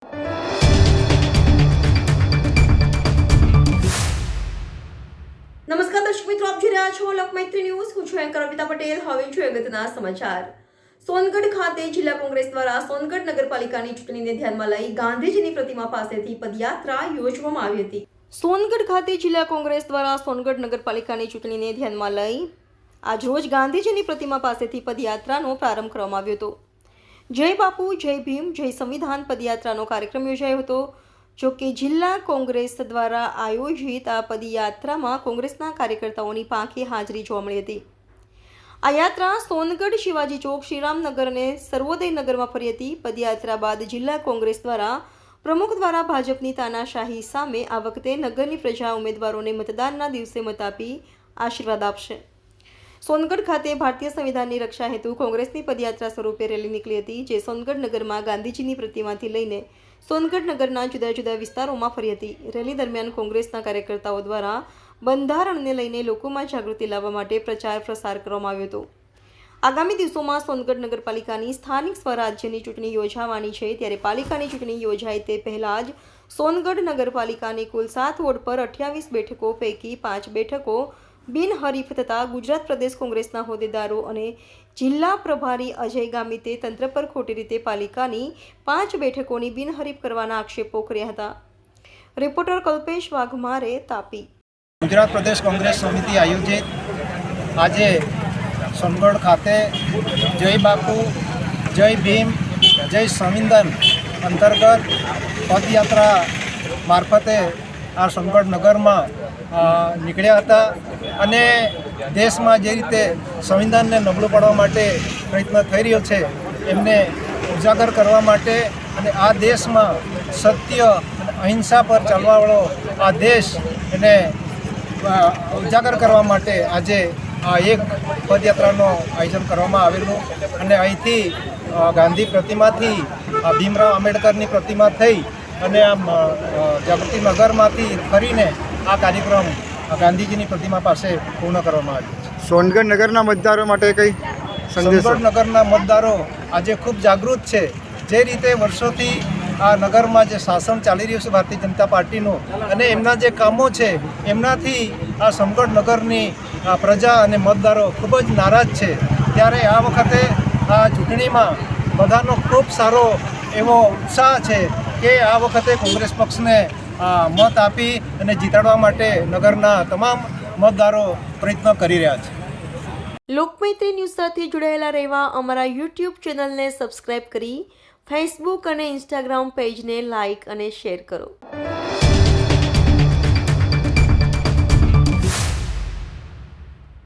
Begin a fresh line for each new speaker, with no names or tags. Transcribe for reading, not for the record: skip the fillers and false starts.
નમસ્કાર દર્શક મિત્રો, આપ જોઈ રહ્યા છો લોકમૈત્રી ન્યૂઝ. હું છું એન્કર અર્પિતા પટેલ. હવે જોઈએ અગત્યના સમાચાર. સોનગઢ ખાતે જિલ્લા કોંગ્રેસ દ્વારા સોનગઢ નગરપાલિકાની ચૂંટણીને ધ્યાનમાં લઈ ગાંધીજીની પ્રતિમા પાસેથી પદયાત્રા યોજવામાં આવી હતી. સોનગઢ ખાતે જિલ્લા કોંગ્રેસ દ્વારા સોનગઢ નગરપાલિકાની ચૂંટણીને ધ્યાનમાં લઈ આજરોજ ગાંધીજીની પ્રતિમા પાસેથી પદયાત્રાનો પ્રારંભ કરવામાં આવ્યો હતો. જય બાપુ, જય ભીમ, જય સંવિધાન પદયાત્રાનો કાર્યક્રમ યોજાયો હતો. જોકે જિલ્લા કોંગ્રેસ દ્વારા આયોજિત આ પદયાત્રામાં કોંગ્રેસના કાર્યકર્તાઓની પાંખે હાજરી જોવા મળી હતી. આ યાત્રા સોનગઢ, શિવાજી ચોક, શ્રીરામનગર અને સર્વોદય નગરમાં ફરી હતી. પદયાત્રા બાદ જિલ્લા કોંગ્રેસ દ્વારા પ્રમુખ દ્વારા ભાજપની તાનાશાહી સામે આ વખતે નગરની પ્રજા ઉમેદવારોને મતદાનના દિવસે મત આપી આશીર્વાદ આપશે. સોનગઢ ખાતે ભારતીય સંવિધાનની રક્ષા હેતુ કોંગ્રેસની પદયાત્રા સ્વરૂપે રેલી નીકળી હતી, જે સોનગઢ નગરમાં ગાંધીજીની પ્રતિમાથી લઈને સોનગઢ નગરના જુદા જુદા વિસ્તારોમાં ફરી હતી. રેલી દરમિયાન કોંગ્રેસના કાર્યકર્તાઓ દ્વારા બંધારણને લઈને લોકોમાં જાગૃતિ લાવવા માટે પ્રચાર પ્રસાર કરવામાં આવ્યો હતો. આગામી દિવસોમાં સોનગઢ નગરપાલિકાની સ્થાનિક સ્વરાજ્યની ચૂંટણી યોજાવાની છે, ત્યારે પાલિકાની ચૂંટણી યોજાય તે પહેલાં જ સોનગઢ નગરપાલિકાની કુલ 7 વોર્ડ પર 28 બેઠકો પૈકી 5 બેઠકો બિનહરીફ થતા ગુજરાત પ્રદેશ કોંગ્રેસના હોદ્દેદારો અને જિલ્લા પ્રભારી અજય ગામિતે તંત્ર પર ખોટી રીતે પાલિકાની 5 બેઠકોની બિનહરીફ કરવાના આક્ષેપો કર્યા હતા. રિપોર્ટર કલ્પેશ વાઘમારે, તાપી.
ગુજરાત પ્રદેશ કોંગ્રેસ સમિતિ આયોજિત આજે સોનગઢ ખાતે જય બાપુ, જય ભીમ, જય સંવિધાન અંતર્ગત પદયાત્રા મારફતે આ સોનગઢ નગરમાં નીકળ્યા હતા અને દેશમાં જે રીતે સંવિધાનને નબળું પાડવા માટે પ્રયત્ન થઈ રહ્યો છે એમને ઉજાગર કરવા માટે અને આ દેશમાં સત્ય અને અહિંસા પર ચાલવાવાળો આ દેશ એને ઉજાગર કરવા માટે આજે આ એક પદયાત્રાનો આયોજન કરવામાં આવેલું અને અહીંથી ગાંધી પ્રતિમાથી ભીમરાવ આંબેડકરની પ્રતિમા થઈ અને આમ જાગૃતિનગરમાંથી ફરીને આ કાર્યક્રમ ગાંધીજીની પ્રતિમા પાસે પૂર્ણ કરવામાં આવ્યો છે.
સોનગઢ નગરના મતદારો માટે કઈ સંદેશ?
સોનગઢ નગરના મતદારો આજે ખૂબ જાગૃત છે. જે રીતે વર્ષોથી આ નગરમાં જે શાસન ચાલી રહ્યું છે ભારતીય જનતા પાર્ટીનું અને એમના જે કામો છે એમનાથી આ સોનગઢ નગરની પ્રજા અને મતદારો ખૂબ જ નારાજ છે. ત્યારે આ વખતે આ ચૂંટણીમાં બધાનો ખૂબ સારો એવો ઉત્સાહ છે કે આ વખતે કોંગ્રેસ પક્ષને મત આપી અને જીતાડવા માટે નગરના તમામ મતદારો પ્રયત્ન કરી રહ્યા છે.
લોકમૈત્રી ન્યૂઝ સાથે જોડાયેલા રહેવા અમારા યુટ્યુબ ચેનલને સબસ્ક્રાઇબ કરી ફેસબુક અને ઇન્સ્ટાગ્રામ પેજને લાઇક અને શેર કરો.